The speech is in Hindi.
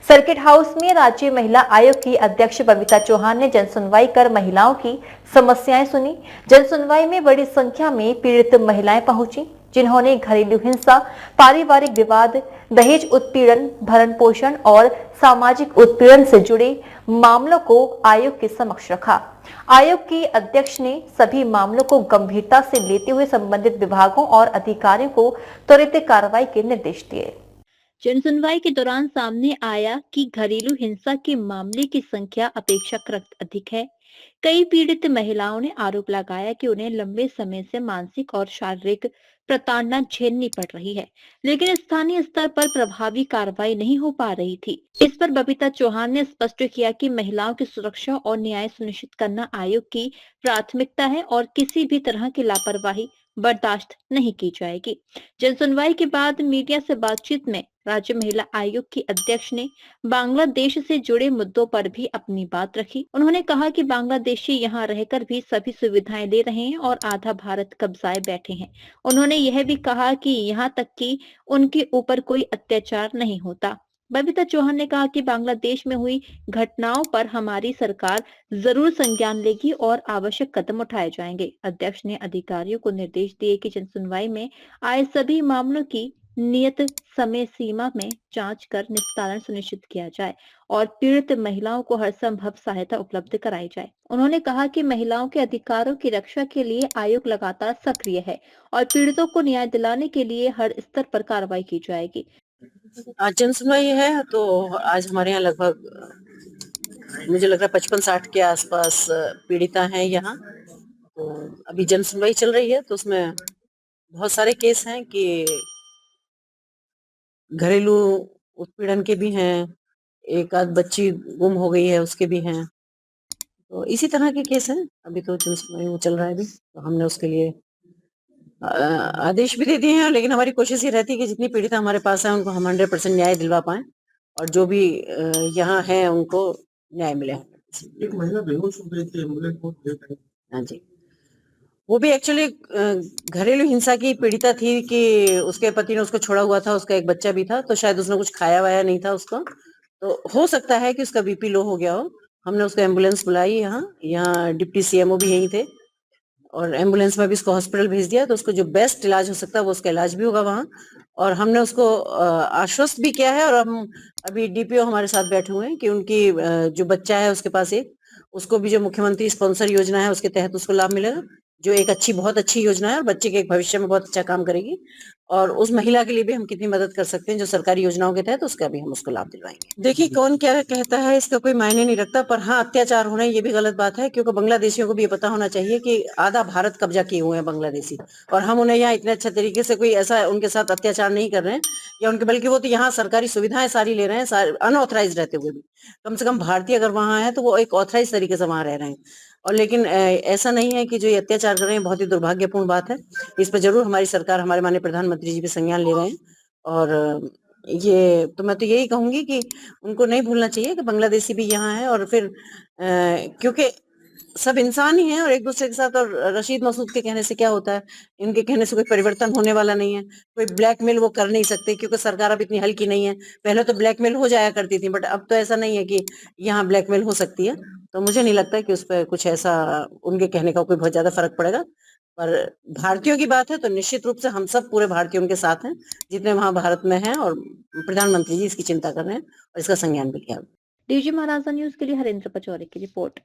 सर्किट हाउस में राज्य महिला आयोग की अध्यक्ष बबीता चौहान ने जनसुनवाई कर महिलाओं की समस्याएं सुनी। जनसुनवाई में बड़ी संख्या में पीड़ित महिलाएं पहुंची, जिन्होंने घरेलू हिंसा, पारिवारिक विवाद, दहेज उत्पीड़न, भरण पोषण और सामाजिक उत्पीड़न से जुड़े मामलों को आयोग के समक्ष रखा। आयोग की अध्यक्ष ने सभी मामलों को गंभीरता से लेते हुए संबंधित विभागों और अधिकारियों को त्वरित कार्रवाई के निर्देश दिए। जनसुनवाई के दौरान सामने आया कि घरेलू हिंसा के मामले की संख्या अपेक्षाकृत अधिक है। कई पीड़ित महिलाओं ने आरोप लगाया कि उन्हें लंबे समय से मानसिक और शारीरिक प्रताड़ना झेलनी पड़ रही है, लेकिन स्थानीय स्तर पर प्रभावी कार्रवाई नहीं हो पा रही थी। इस पर बबीता चौहान ने स्पष्ट किया कि महिलाओं की सुरक्षा और न्याय सुनिश्चित करना आयोग की प्राथमिकता है और किसी भी तरह की लापरवाही बर्दाश्त नहीं की जाएगी। जनसुनवाई के बाद मीडिया से बातचीत में राज्य महिला आयोग की अध्यक्ष ने बांग्लादेश से जुड़े मुद्दों पर भी अपनी बात रखी। उन्होंने कहा कि बांग्लादेशी यहाँ रहकर भी सभी सुविधाएं ले रहे हैं और आधा भारत कब्जाए बैठे हैं। उन्होंने यह भी कहा कि यहाँ तक कि उनके ऊपर कोई अत्याचार नहीं होता। बबीता चौहान ने कहा कि बांग्लादेश में हुई घटनाओं पर हमारी सरकार जरूर संज्ञान लेगी और आवश्यक कदम उठाए जाएंगे। अध्यक्ष ने अधिकारियों को निर्देश दिए कि जनसुनवाई में आए सभी मामलों की नियत समय सीमा में जांच कर निस्तारण सुनिश्चित किया जाए और पीड़ित महिलाओं को हर संभव सहायता उपलब्ध कराई जाए। उन्होंने कहा कि महिलाओं के अधिकारों की रक्षा के लिए आयोग लगातार सक्रिय है और पीड़ितों को न्याय दिलाने के लिए हर स्तर पर कार्रवाई की जाएगी। आज जनसुनवाई है तो आज हमारे यहाँ लगभग मुझे लग रहा है 55-60 के आसपास पीड़िता हैं यहाँ। तो अभी जनसुनवाई चल रही है तो उसमें बहुत सारे केस हैं कि घरेलू उत्पीड़न के भी हैं, एक आध बच्ची गुम हो गई है उसके भी हैं। तो इसी तरह के केस हैं। अभी तो जनसुनवाई वो चल रहा है अभी, तो हमने उसके लिए आदेश भी दे दिए हैं, लेकिन हमारी कोशिश ये रहती है कि जितनी पीड़िता हमारे पास है उनको हम 100% न्याय दिलवा पाए और जो भी यहाँ है उनको न्याय मिले। एक महिला बेहोश हो गई थी, एम्बुलेंस को लेकर। हाँ जी, वो भी एक्चुअली घरेलू हिंसा की पीड़िता थी कि उसके पति ने उसको छोड़ा हुआ था, उसका एक बच्चा भी था, तो शायद उसने कुछ खाया वाया नहीं था उसको, तो हो सकता है कि उसका बीपी लो हो गया हो। हमने उसको एम्बुलेंस बुलाई, यहाँ डिप्टी सीएमओ भी यहीं थे और एम्बुलेंस में भी उसको हॉस्पिटल भेज दिया, तो उसको जो बेस्ट इलाज हो सकता है वो उसका इलाज भी होगा वहाँ। और हमने उसको आश्वस्त भी किया है और हम अभी डीपीओ हमारे साथ बैठे हुए हैं कि उनकी जो बच्चा है उसके पास एक, उसको भी जो मुख्यमंत्री स्पॉन्सर योजना है उसके तहत उसको लाभ मिलेगा, जो एक बहुत अच्छी योजना है और बच्चे के भविष्य में बहुत अच्छा काम करेगी। और उस महिला के लिए भी हम कितनी मदद कर सकते हैं जो सरकारी योजनाओं के तहत, उसका भी हम उसको लाभ दिलवाएंगे। देखिए कौन क्या कहता है इसका कोई मायने नहीं रखता, पर हाँ अत्याचार होना ये भी गलत बात है, क्योंकि बांग्लादेशियों को भी ये पता होना चाहिए कि आधा भारत कब्जा किए हुए हैं बांग्लादेशी, और हम उन्हें यहाँ इतने अच्छे तरीके से कोई ऐसा उनके साथ अत्याचार नहीं कर रहे हैं या उनके, बल्कि वो तो यहाँ सरकारी सुविधाएं सारी ले रहे हैं अनऑथराइज रहते हुए भी। कम से कम भारतीय अगर वहां है तो वो एक ऑथराइज तरीके से वहां रह रहे हैं। और लेकिन ऐसा नहीं है कि जो ये अत्याचार कर रहे हैं, बहुत ही दुर्भाग्यपूर्ण बात है। इस पर जरूर हमारी सरकार, हमारे माननीय प्रधानमंत्री जी भी संज्ञान ले रहे हैं। और ये तो मैं तो यही कहूंगी कि उनको नहीं भूलना चाहिए कि बांग्लादेशी भी यहाँ है, और फिर क्योंकि सब इंसान ही हैं और एक दूसरे के साथ, और रशीद मसूद के कहने से क्या होता है, इनके कहने से कोई परिवर्तन होने वाला नहीं है। कोई ब्लैकमेल वो कर नहीं सकते, क्योंकि सरकार अब इतनी हल्की नहीं है। पहले तो ब्लैकमेल हो जाया करती थी, बट अब तो ऐसा नहीं है कि यहाँ ब्लैकमेल हो सकती है। तो मुझे नहीं लगता कि उस पर कुछ ऐसा उनके कहने का कोई बहुत ज्यादा फर्क पड़ेगा। पर भारतीयों की बात है तो निश्चित रूप से हम सब पूरे भारतीयों के साथ हैं जितने वहां भारत में हैं, और प्रधानमंत्री जी इसकी चिंता कर रहे हैं और इसका संज्ञान भी लिया। डीजी महाराजा न्यूज के लिए हरेंद्र पचौरी की रिपोर्ट।